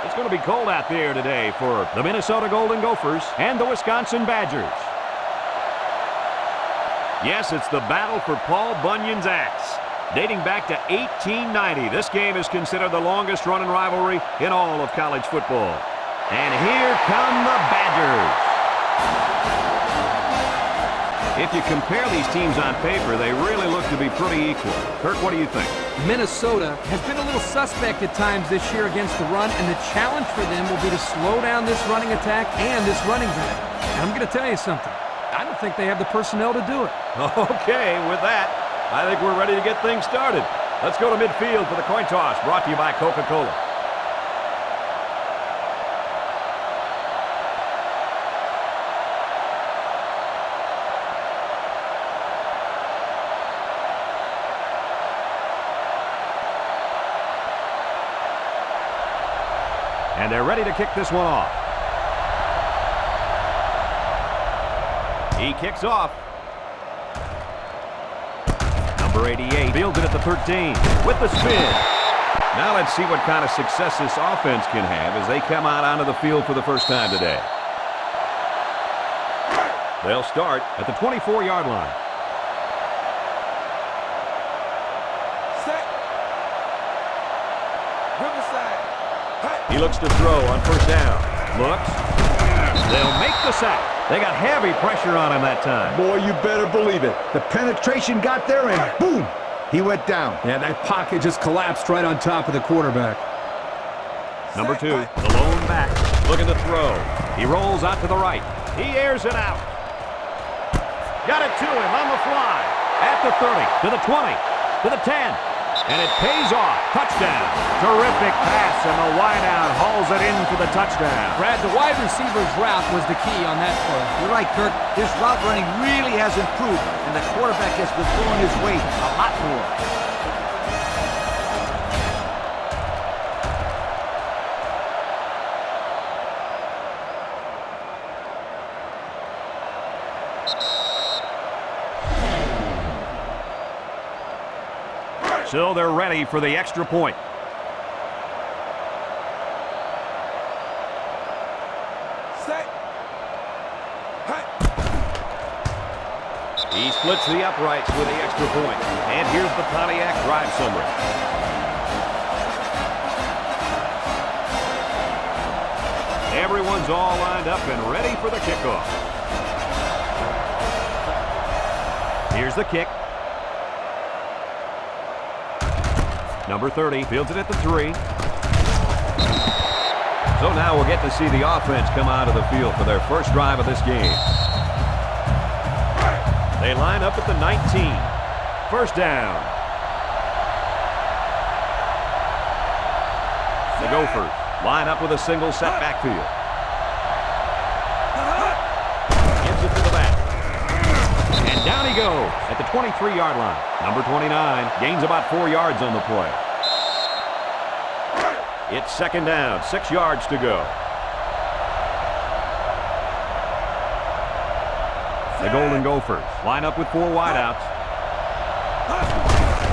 It's going to be cold out there today for the Minnesota Golden Gophers and the Wisconsin Badgers. Yes, it's the battle for Paul Bunyan's axe. Dating back to 1890, this game is considered the longest-running rivalry in all of college football. And here come the Badgers. If you compare these teams on paper, they really look to be pretty equal. Kirk, what do you think? Minnesota has been a little suspect at times this year against the run, and the challenge for them will be to slow down this running attack and this running back. And I'm going to tell you something. I don't think they have the personnel to do it. Okay, with that, I think we're ready to get things started. Let's go to midfield for the coin toss, brought to you by Coca-Cola. And they're ready to kick this one off. He kicks off. Number 88 fields it at the 13 with the spin. Now let's see what kind of success this offense can have as they come out onto the field for the first time today. They'll start at the 24-yard line. He looks to throw on first down. Looks. They'll make the sack. They got heavy pressure on him that time. Boy, you better believe it. The penetration got there and boom, he went down. Yeah, that pocket just collapsed right on top of the quarterback. Number 2, the lone back, looking to throw. He rolls out to the right. He airs it out. Got it to him on the fly. At the 30, to the 20, to the 10. And it pays off. Touchdown. Terrific pass, and the wideout hauls it in for the touchdown. Brad, the wide receiver's route was the key on that play. You're right, Kirk. This route running really has improved, and the quarterback has been throwing his weight a lot more. So they're ready for the extra point. He splits the uprights with the extra point. And here's the Pontiac drive summary. Everyone's all lined up and ready for the kickoff. Here's the kick. Number 30 fields it at the 3. So now we'll get to see the offense come out of the field for their first drive of this game. They line up at the 19. First down. The Gophers line up with a single set backfield. Gives it to the back. And down he goes at the 23-yard line. Number 29 gains about 4 yards on the play. It's second down, 6 yards to go. The Golden Gophers line up with 4 wideouts.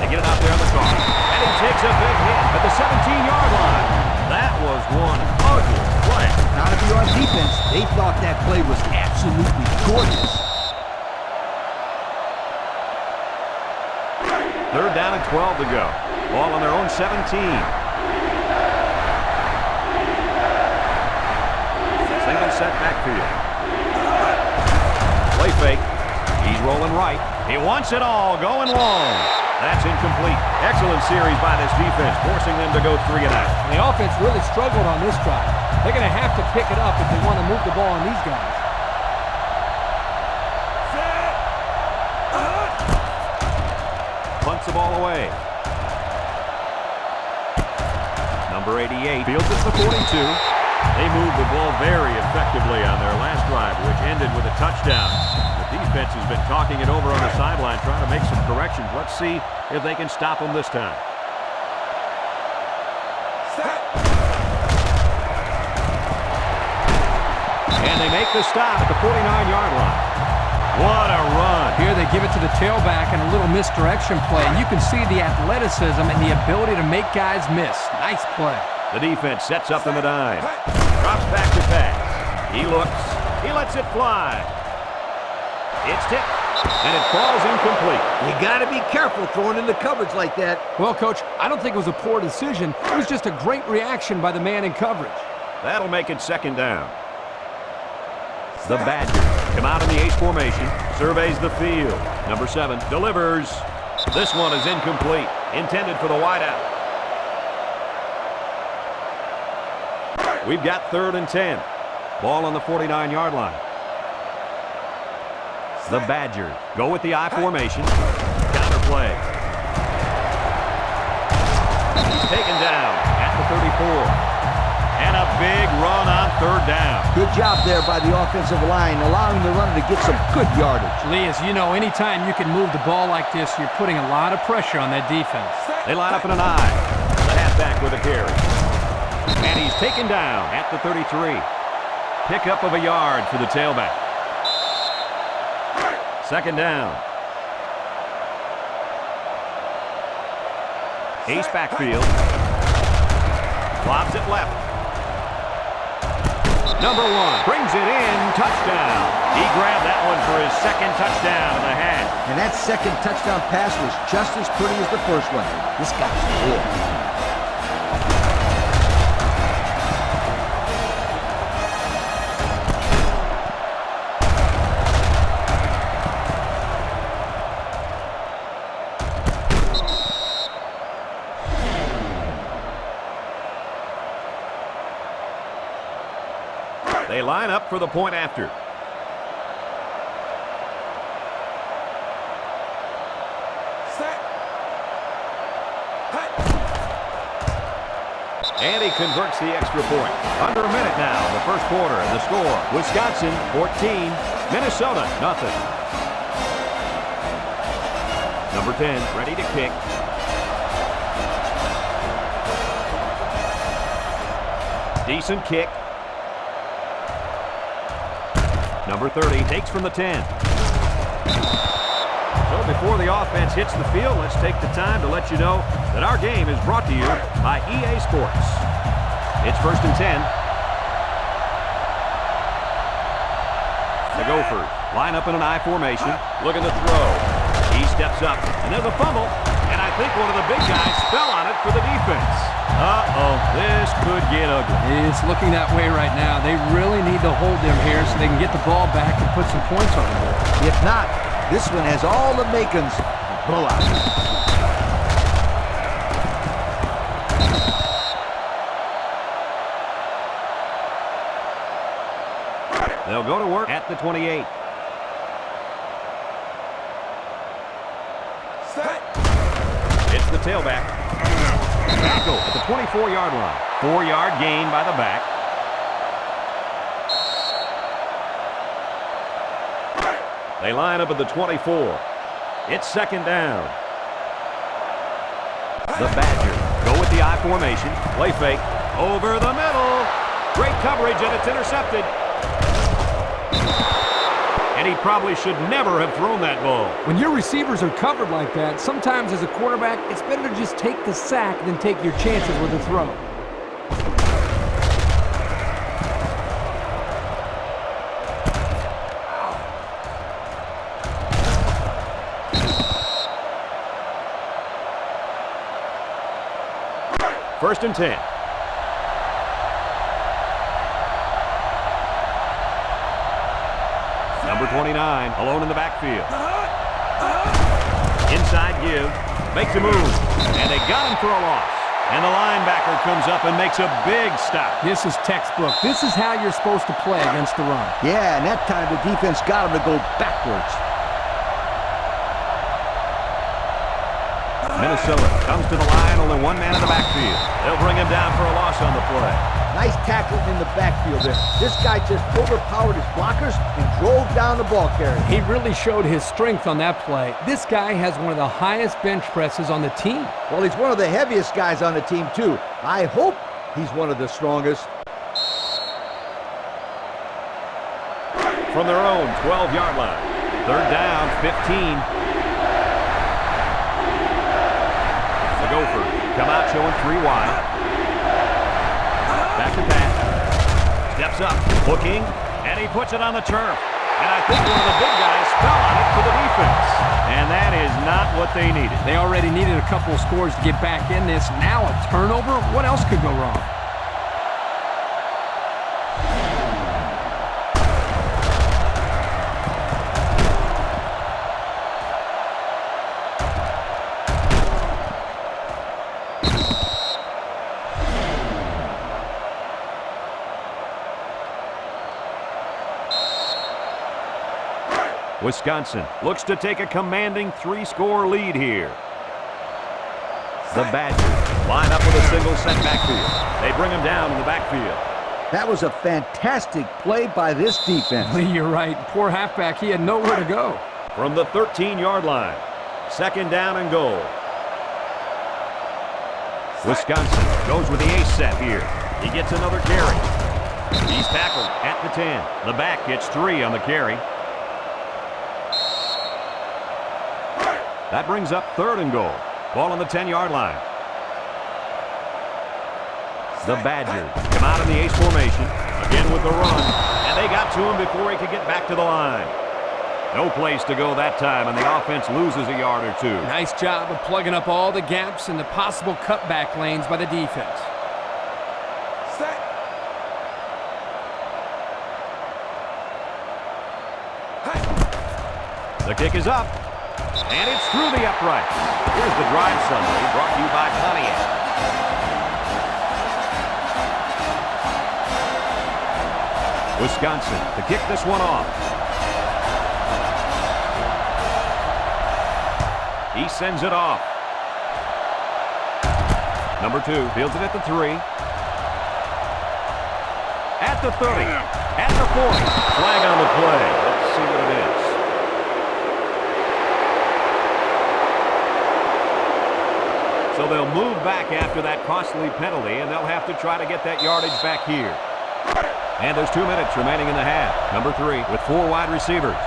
They get it out there on the car. And he takes a big hit at the 17-yard line. That was one ugly play. Now, if you're on defense, they thought that play was absolutely gorgeous. Third down and 12 to go. Ball on their own 17. Single set backfield. Play fake. He's rolling right. He wants it all going long. That's incomplete. Excellent series by this defense, forcing them to go 3 and out. The offense really struggled on this drive. They're going to have to pick it up if they want to move the ball on these guys. Punts the ball away. Number 88 fields it to the 42. They moved the ball very effectively on their last drive, which ended with a touchdown. The defense has been talking it over on the sideline, trying to make some corrections. Let's see if they can stop them this time. And they make the stop at the 49-yard line. What a run. Here they give it to the tailback and a little misdirection play. And you can see the athleticism and the ability to make guys miss. Nice play. The defense sets up in the dime. Drops back to pass. He looks. He lets it fly. It's tipped, and it falls incomplete. You got to be careful throwing into coverage like that. Well, Coach, I don't think it was a poor decision. It was just a great reaction by the man in coverage. That'll make it second down. The Badgers come out in the H formation, surveys the field. Number 7 delivers. This one is incomplete, intended for the wideout. We've got 3rd and 10. Ball on the 49-yard line. The Badgers go with the I formation. Counter play. He's taken down at the 34. And a big run on 3rd down. Good job there by the offensive line, allowing the runner to get some good yardage. Lee, as you know, anytime you can move the ball like this, you're putting a lot of pressure on that defense. They line up in an I. The halfback with a carry. And he's taken down at the 33. Pickup of a yard for the tailback. 2nd down. Ace backfield. Lobs it left. Number 1 brings it in. Touchdown. He grabbed that one for his 2nd touchdown of the half. And that 2nd touchdown pass was just as pretty as the first one. This guy's good. They line up for the point after. And he converts the extra point. Under a minute now in the first quarter. And the score, Wisconsin 14, Minnesota nothing. Number 10 ready to kick. Decent kick. Number 30 takes from the 10. So before the offense hits the field, let's take the time to let you know that our game is brought to you by EA Sports. It's 1st and 10. The Gophers line up in an I formation, looking to throw. He steps up, and there's a fumble, and I think one of the big guys fell on it for the defense. Uh-oh, this could get ugly. It's looking that way right now. They really need to hold them here so they can get the ball back and put some points on the board. If not, this one has all the makings of blowout. They'll go to work at the 28. It's the tailback. Tackle at the 24-yard line. 4-yard gain by the back. They line up at the 24. It's 2nd down. The Badgers go with the I formation. Play fake. Over the middle. Great coverage, and it's intercepted. And he probably should never have thrown that ball. When your receivers are covered like that, sometimes as a quarterback, it's better to just take the sack than take your chances with a throw. First and 10. Number 29, alone in the backfield. Inside give, makes a move, and they got him for a loss. And the linebacker comes up and makes a big stop. This is textbook. This is how you're supposed to play against the run. Yeah, and that time the defense got him to go backwards. Minnesota comes to the line, only one man in the backfield. They'll bring him down for a loss on the play. Nice tackling in the backfield there. This guy just overpowered his blockers and drove down the ball carrier. He really showed his strength on that play. This guy has one of the highest bench presses on the team. Well, he's one of the heaviest guys on the team, too. I hope he's one of the strongest. From their own 12-yard line. 3rd down, 15. The Gophers come out showing 3 wide. Back to pass. Steps up, looking, and he puts it on the turf. And I think one of the big guys fell on it for the defense. And that is not what they needed. They already needed a couple of scores to get back in this. Now a turnover? What else could go wrong? Wisconsin looks to take a commanding 3-score lead here. The Badgers line up with a single set backfield. They bring him down in the backfield. That was a fantastic play by this defense. You're right. Poor halfback. He had nowhere to go. From the 13-yard line, 2nd down and goal. Wisconsin goes with the ace set here. He gets another carry. He's tackled at the 10. The back gets 3 on the carry. That brings up 3rd and goal. Ball on the 10-yard line. The Badgers come out in the ace formation. Again with the run. And they got to him before he could get back to the line. No place to go that time, and the offense loses a yard or 2. Nice job of plugging up all the gaps and the possible cutback lanes by the defense. The kick is up. And it's through the uprights. Here's the drive summary brought to you by Pontiac. Wisconsin to kick this one off. He sends it off. Number 2 fields it at the 3. At the 30. At the 40. Flag on the play. Let's see what it is. So they'll move back after that costly penalty, and they'll have to try to get that yardage back here. And there's 2 minutes remaining in the half. Number 3 with 4 wide receivers.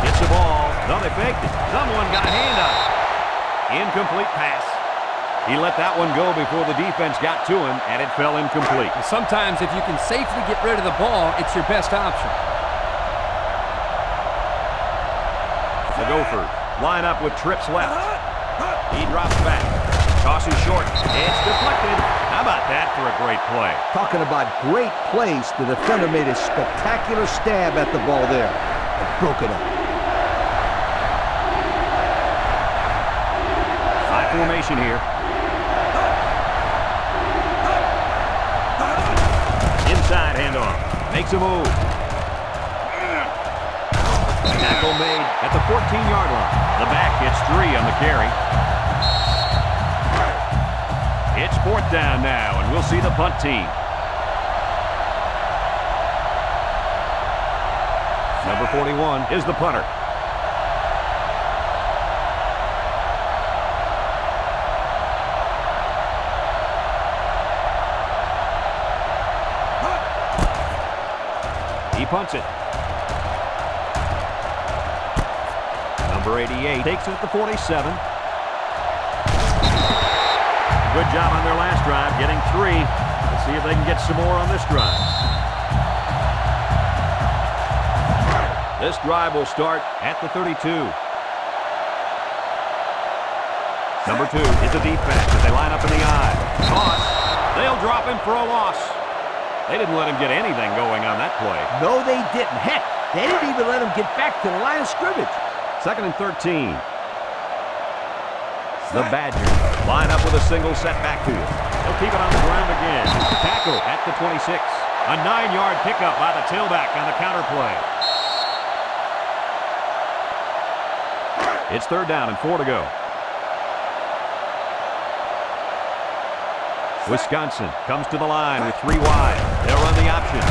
Gets the ball. No, they faked it. Someone got a hand on it. Incomplete pass. He let that one go before the defense got to him, and it fell incomplete. Sometimes if you can safely get rid of the ball, it's your best option. The Gophers line up with trips left. He drops back. Toss is short. It's deflected. How about that for a great play? Talking about great plays, the defender made a spectacular stab at the ball there and broke it up. High formation here. Inside handoff. Makes a move. Tackle made at the 14-yard line. The back gets 3 on the carry. It's 4th down now, and we'll see the punt team. Number 41 is the punter. He punts it. Number 88 takes it at the 47. Good job on their last drive, getting 3. Let's see if they can get some more on this drive. This drive will start at the 32. Number 2 is a deep pass as they line up in the eye. Toss. They'll drop him for a loss. They didn't let him get anything going on that play. No, they didn't. Heck, they didn't even let him get back to the line of scrimmage. 2nd and 13. The Badgers line up with a single set backfield. They'll keep it on the ground again. Tackle at the 26. A 9-yard pickup by the tailback on the counter play. It's 3rd down and 4 to go. Wisconsin comes to the line with 3 wide. They'll run the option.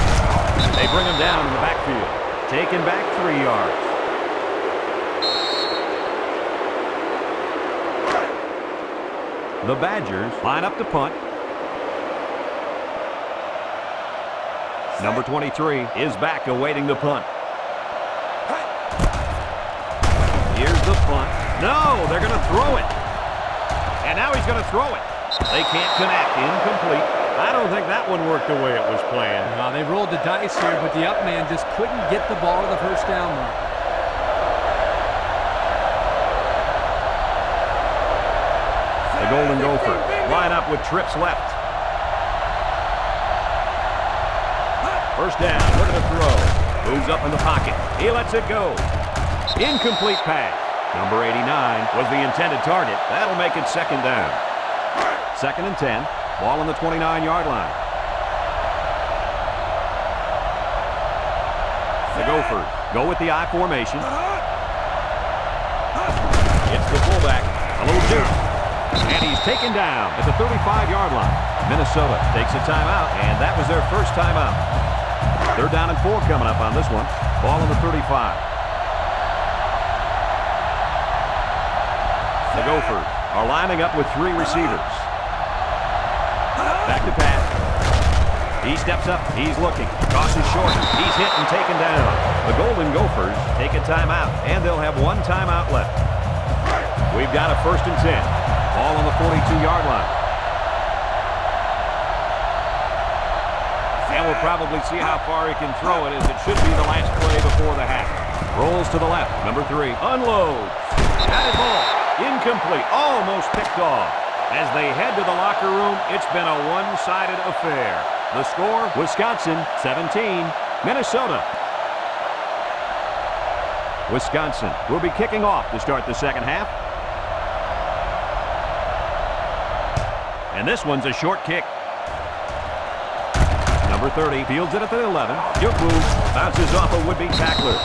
They bring him down in the backfield. Taken back 3 yards. The Badgers line up to punt. Number 23 is back awaiting the punt. Here's the punt. No, they're going to throw it. And now he's going to throw it. They can't connect. Incomplete. I don't think that one worked the way it was planned. No, they rolled the dice here, but the up man just couldn't get the ball to the first down mark. The Golden Gophers line up with trips left. First down, look at the throw. Moves up in the pocket. He lets it go. Incomplete pass. Number 89 was the intended target. That'll make it second down. Second and 10. Ball on the 29-yard line. The Gophers go with the I formation. It's the fullback. A little juke. And he's taken down at the 35-yard line. Minnesota takes a timeout, and that was their first timeout. Third down and 4 coming up on this one. Ball on the 35. The Gophers are lining up with 3 receivers. Back to pass. He steps up. He's looking. Toss is short. He's hit and taken down. The Golden Gophers take a timeout, and they'll have 1 timeout left. We've got a first and 10. Ball on the 42-yard line. And we'll probably see how far he can throw it, as it should be the last play before the half. Rolls to the left. Number 3 unloads. Got it ball. Incomplete. Almost picked off. As they head to the locker room, it's been a one-sided affair. The score, Wisconsin 17, Minnesota. Wisconsin will be kicking off to start the second half. And this one's a short kick. Number 30 fields it at the 11. Juke move, bounces off a would-be tackler.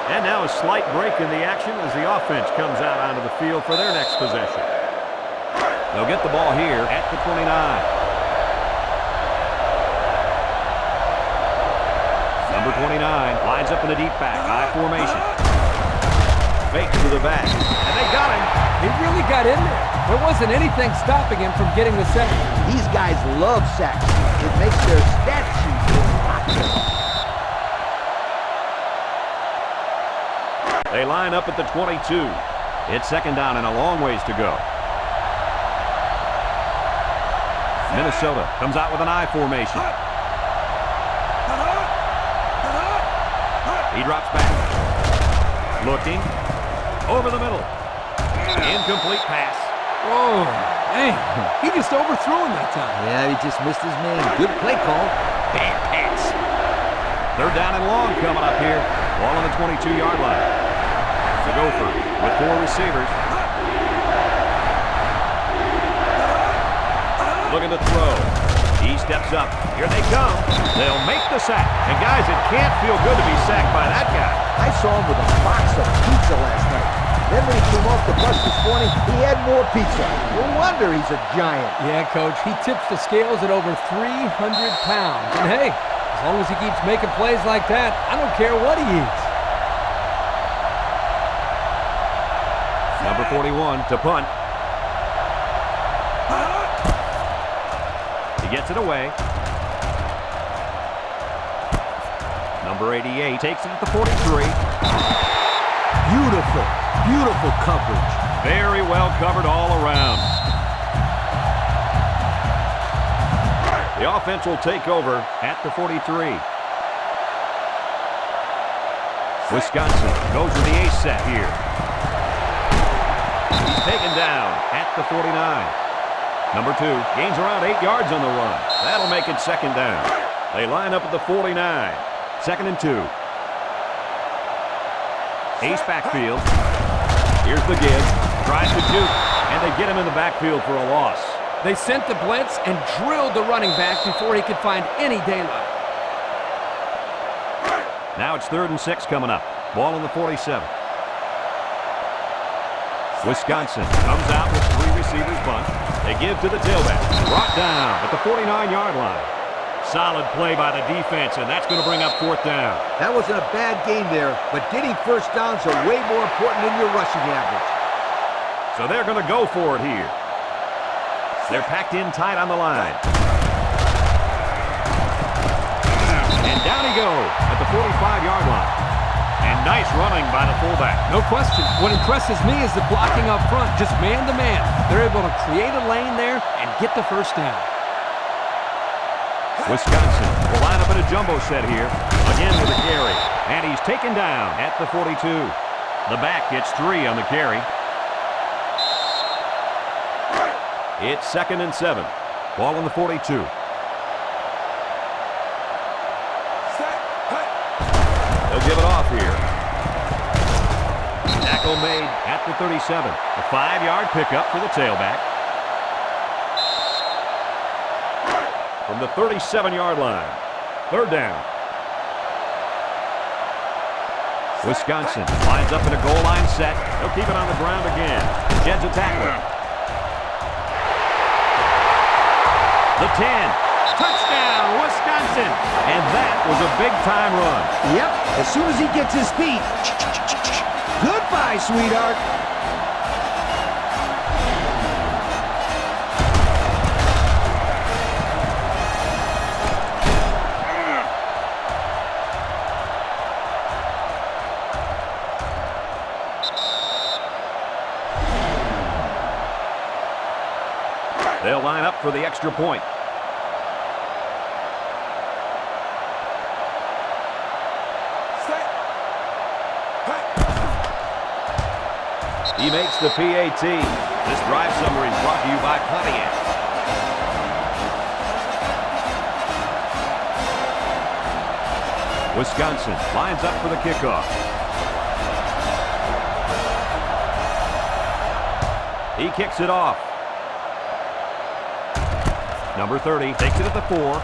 And now a slight break in the action as the offense comes out onto the field for their next possession. They'll get the ball here at the 29. Number 29 lines up in a deep back, I formation. Fake to the back, and they got him. He really got in there. There wasn't anything stopping him from getting the sack. These guys love sacks. It makes their stat sheet look popular. They line up at the 22. It's second down and a long ways to go. Minnesota comes out with an I formation. He drops back. Looking. Over the middle. Incomplete pass. Oh, man. He just overthrew him that time. Yeah, he just missed his man. Good play call. Bad pass. Third down and long coming up here. Ball on the 22-yard line. The Gophers with 4 receivers. Looking to throw. He steps up. Here they come. They'll make the sack. And guys, it can't feel good to be sacked by that guy. I saw him with a box of pizza last night. Then when he came off the bus this morning, he had more pizza. No wonder he's a giant. Yeah, Coach. He tips the scales at over 300 pounds. And hey, as long as he keeps making plays like that, I don't care what he eats. Number 41 to punt. He gets it away. Number 88 takes it at the 43. Beautiful, beautiful coverage. Very well covered all around. The offense will take over at the 43. Wisconsin goes with the ace set here. He's taken down at the 49. Number 2 gains around 8 yards on the run. That'll make it second down. They line up at the 49. Second and 2. Ace backfield. Here's the give. Tries to juke, and they get him in the backfield for a loss. They sent the blitz and drilled the running back before he could find any daylight. Now it's 3rd and 6 coming up. Ball on the 47. Wisconsin comes out with 3 receivers bunt. They give to the tailback. Brought down at the 49-yard line. Solid play by the defense, and that's going to bring up 4th down. That wasn't a bad game there, but getting first downs are way more important than your rushing average. So they're going to go for it here. They're packed in tight on the line. And down he goes at the 45-yard line. And nice running by the fullback. No question. What impresses me is the blocking up front, just man-to-man. They're able to create a lane there and get the first down. Wisconsin will line up in a jumbo set here. Again with a carry. And he's taken down at the 42. The back gets 3 on the carry. It's 2nd and 7. Ball on the 42. They'll give it off here. Tackle made at the 37. A 5-yard pickup for the tailback. From the 37-yard line. 3rd down. Wisconsin lines up in a goal line set. They'll keep it on the ground again. Jed's a tackler. The 10. Touchdown, Wisconsin. And that was a big-time run. Yep, as soon as he gets his feet. Goodbye, sweetheart. They'll line up for the extra point. He makes the PAT. This drive summary is brought to you by Pontiac. Wisconsin lines up for the kickoff. He kicks it off. Number 30 takes it at the 4.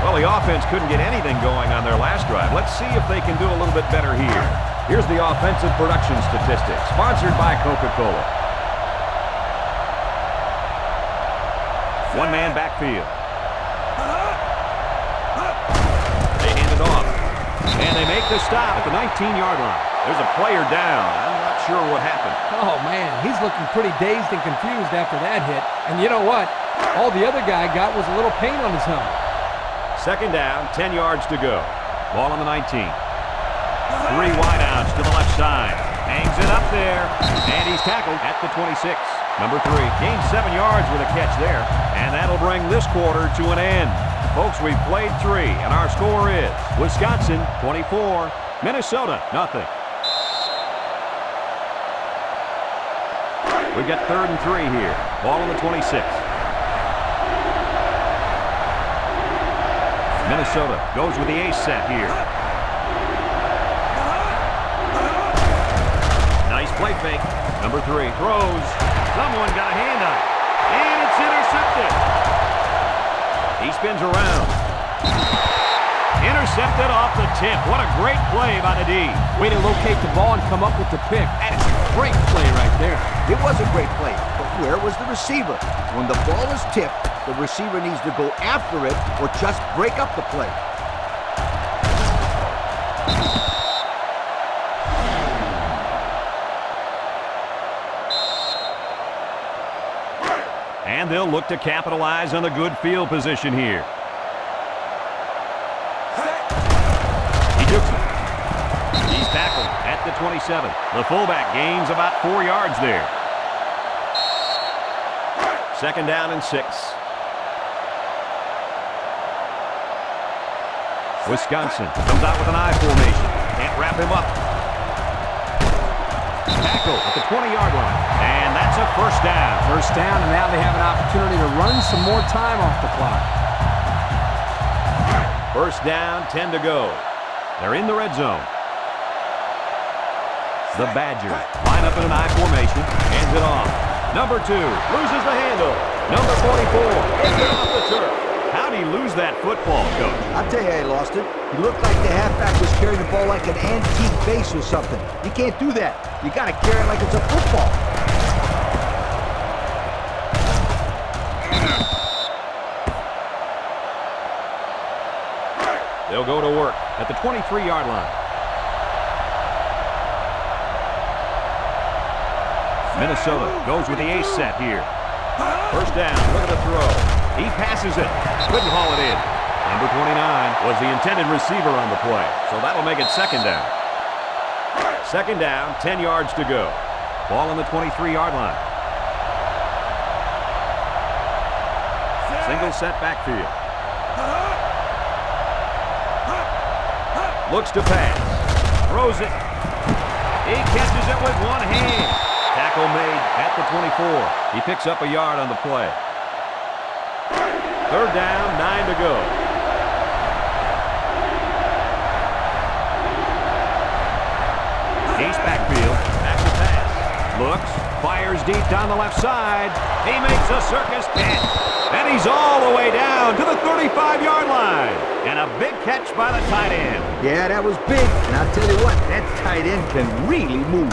Well, the offense couldn't get anything going on their last drive. Let's see if they can do a little bit better here. Here's the offensive production statistics, sponsored by Coca-Cola. One-man backfield. They hand it off. And they make the stop at the 19-yard line. There's a player down. I'm not sure what happened. Oh, man, he's looking pretty dazed and confused after that hit. And you know what? All the other guy got was a little pain on his helmet. 2nd down, 10 yards to go. Ball on the 19. 3 wideouts to the left side. Hangs it up there. And he's tackled at the 26. Number 3 gained 7 yards with a catch there. And that'll bring this quarter to an end. Folks, we've played 3, and our score is Wisconsin 24, Minnesota nothing. We've got 3rd and 3 here. Ball on the 26. Minnesota goes with the ace set here. Nice play fake. Number 3 throws. Someone got a hand on it. And it's intercepted. He spins around. Intercepted off the tip. What a great play by the D. Way to locate the ball and come up with the pick. That is a great play right there. It was a great play, but where was the receiver? When the ball is tipped, the receiver needs to go after it or just break up the play. And they'll look to capitalize on the good field position here. He jukes it. He's tackled at the 27. The fullback gains about 4 yards there. 2nd down and 6. Wisconsin comes out with an I formation. Can't wrap him up. Tackle at the 20-yard line. And that's a 1st down. 1st down, and now they have an opportunity to run some more time off the clock. 1st down, 10 to go. They're in the red zone. The Badgers line up in an I formation. Hands it off. Number 2 loses the handle. Number 44 gets it off the turf. How'd he lose that football, Coach? I'll tell you how he lost it. He looked like the halfback was carrying the ball like an antique vase or something. You can't do that. You got to carry it like it's a football. They'll go to work at the 23-yard line. Minnesota goes with the ace set here. 1st down, look at the throw. He passes it. Couldn't haul it in. Number 29 was the intended receiver on the play, so that'll make it second down. Second down, 10 yards to go. Ball on the 23-yard line. Single set backfield. Looks to pass. Throws it. He catches it with one hand. Tackle made at the 24. He picks up a yard on the play. Third down, 9 to go. East backfield. Back to pass. Looks. Fires deep down the left side. He makes a circus catch. And he's all the way down to the 35-yard line. And a big catch by the tight end. Yeah, that was big. And I'll tell you what, that tight end can really move.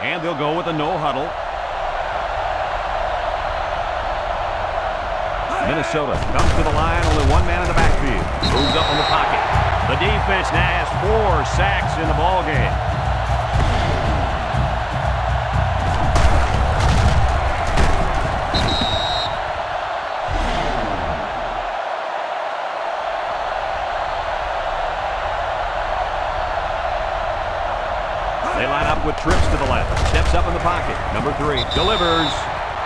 And they'll go with a no huddle. Minnesota comes to the line, only one man in the backfield. Moves up in the pocket. The defense now has 4 sacks in the ballgame. They line up with trips to the left. Steps up in the pocket. Number 3 delivers.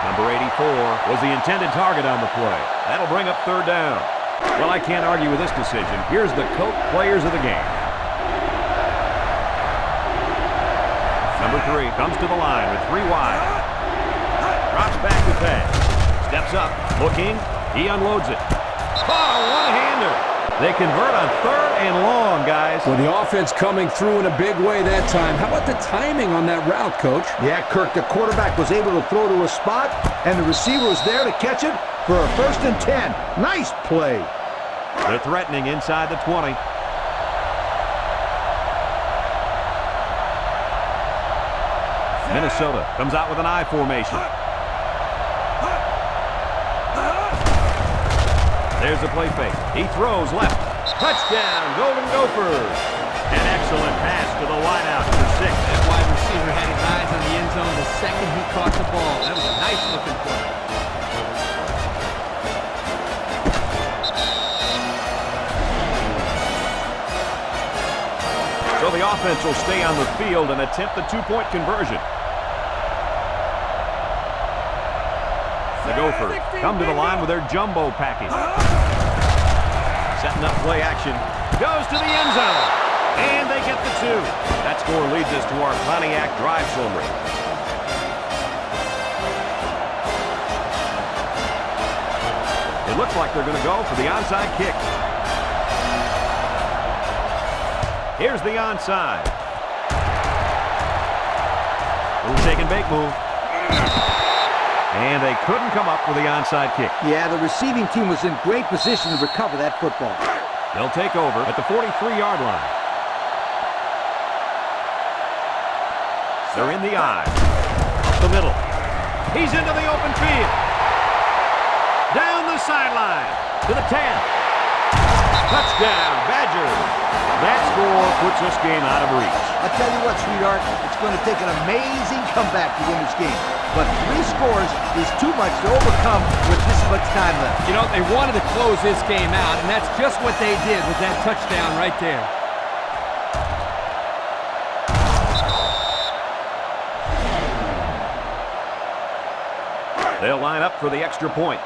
Number 84 was the intended target on the play. That'll bring up third down. Well, I can't argue with this decision. Here's the Coke players of the game. Number 3 comes to the line with 3 wide. Drops back to pass. Steps up, looking. He unloads it. Oh, one-hander. They convert on third and long, guys. Well, the offense coming through in a big way that time. How about the timing on that route, Coach? Yeah, Kirk, the quarterback was able to throw to a spot, and the receiver was there to catch it for a 1st and 10. Nice play. They're threatening inside the 20. Minnesota comes out with an I formation. There's the play fake. He throws left. Touchdown, Golden Gophers. An excellent pass to the wideout for 6. That wide receiver had his eyes on the end zone the second he caught the ball. That was a nice-looking play. So the offense will stay on the field and attempt the 2-point conversion. The Gophers come to the line with their jumbo package. Setting up play action. Goes to the end zone. And they get the 2. That score leads us to our Pontiac drive summary. It looks like they're going to go for the onside kick. Here's the onside. Little take and bake move. And they couldn't come up with the onside kick. Yeah, the receiving team was in great position to recover that football. They'll take over at the 43-yard line. They're in the I. Up the middle. He's into the open field. Down the sideline to the 10. Touchdown, Badgers. That score puts this game out of reach. I'll tell you what, sweetheart, it's going to take an amazing comeback to win this game. But 3 scores is too much to overcome with this much time left. You know, they wanted to close this game out, and that's just what they did with that touchdown right there. They'll line up for the extra point.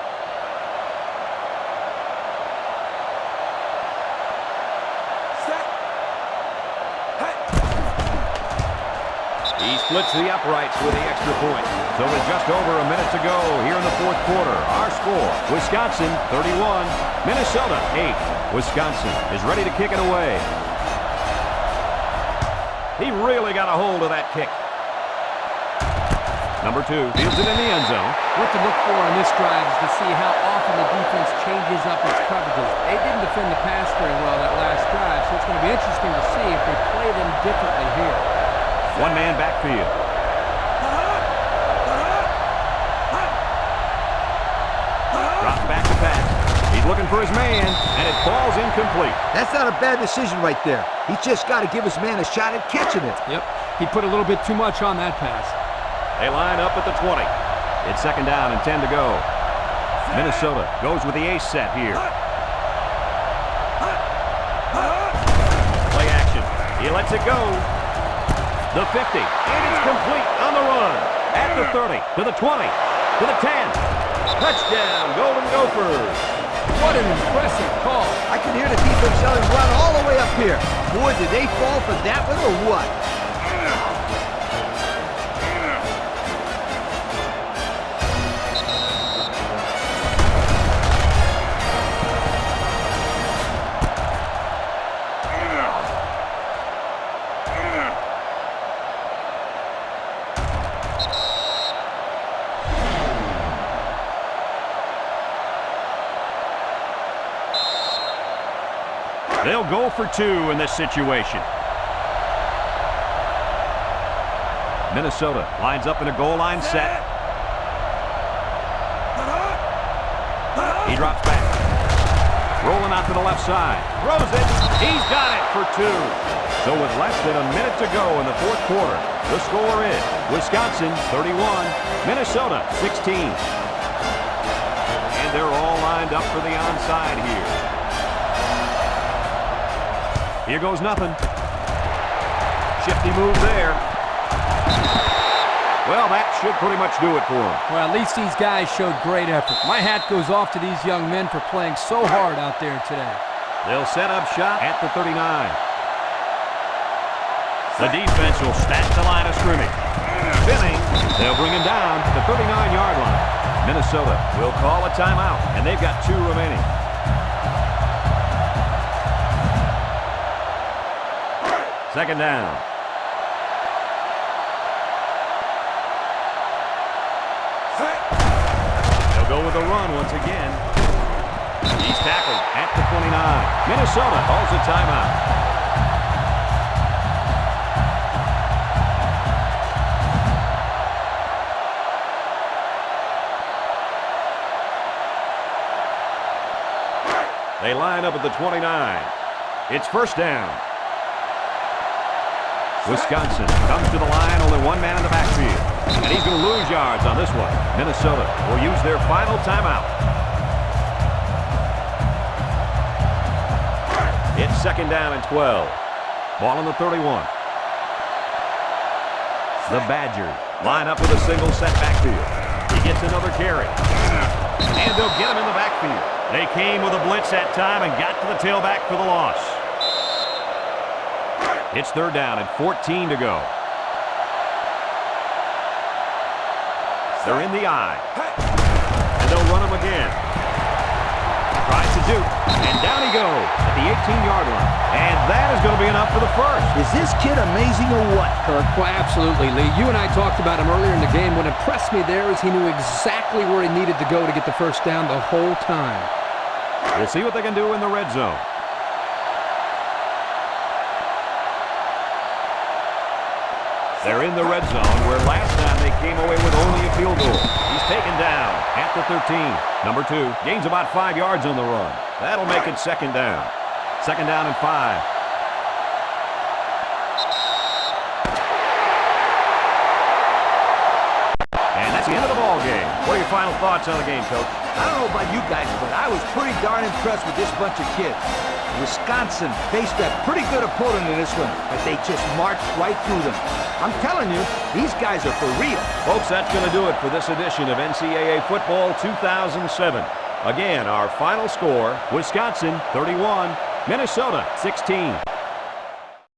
He splits the uprights with the extra point. So with just over a minute to go here in the 4th quarter, our score, Wisconsin 31, Minnesota 8. Wisconsin is ready to kick it away. He really got a hold of that kick. Number 2 fields it in the end zone. What to look for on this drive is to see how often the defense changes up its coverages. They didn't defend the pass very well that last drive, so it's going to be interesting to see if they play them differently here. One-man backfield. Drops back to pass. He's looking for his man, and it falls incomplete. That's not a bad decision right there. He's just got to give his man a shot at catching it. Yep, he put a little bit too much on that pass. They line up at the 20. It's second down and 10 to go. Minnesota goes with the ace set here. Play action. He lets it go. The 50, and it's complete on the run. At the 30, to the 20, to the 10. Touchdown, Golden Gophers. What an impressive call. I can hear the defense yelling, run all the way up here. Boy, did they fall for that one or what? They'll go for 2 in this situation. Minnesota lines up in a goal line set. He drops back. Rolling out to the left side. Throws it. He's got it for 2. So with less than a minute to go in the fourth quarter, the score is Wisconsin 31, Minnesota 16. And they're all lined up for the onside here. Here goes nothing. Shifty move there. Well, that should pretty much do it for him. Well, at least these guys showed great effort. My hat goes off to these young men for playing so hard out there today. They'll set up shop at the 39. The defense will stack the line of scrimmage. Spinning. They'll bring him down to the 39-yard line. Minnesota will call a timeout, and they've got 2 remaining. Second down. They'll go with the run once again. He's tackled at the 29. Minnesota calls a timeout. They line up at the 29. It's first down. Wisconsin comes to the line, only 1 man in the backfield. And he's going to lose yards on this one. Minnesota will use their final timeout. It's second down and 12. Ball on the 31. The Badgers line up with a single set backfield. He gets another carry. And they'll get him in the backfield. They came with a blitz that time and got to the tailback for the loss. It's third down and 14 to go. They're in the eye. And they'll run him again. Tries to Duke. And down he goes at the 18-yard line. And that is going to be enough for the first. Is this kid amazing or what, Kirk? Well, absolutely, Lee. You and I talked about him earlier in the game. What impressed me there is he knew exactly where he needed to go to get the first down the whole time. We'll see what they can do in the red zone. They're in the red zone, where last time they came away with only a field goal. He's taken down at the 13. Number 2 gains about 5 yards on the run. That'll make it second down. Second down and 5. And that's the end of the ball game. What are your final thoughts on the game, Coach? I don't know about you guys, but I was pretty darn impressed with this bunch of kids. Wisconsin faced a pretty good opponent in this one, but they just marched right through them. I'm telling you, these guys are for real. Folks, that's going to do it for this edition of NCAA Football 2007. Again, our final score, Wisconsin 31, Minnesota 16.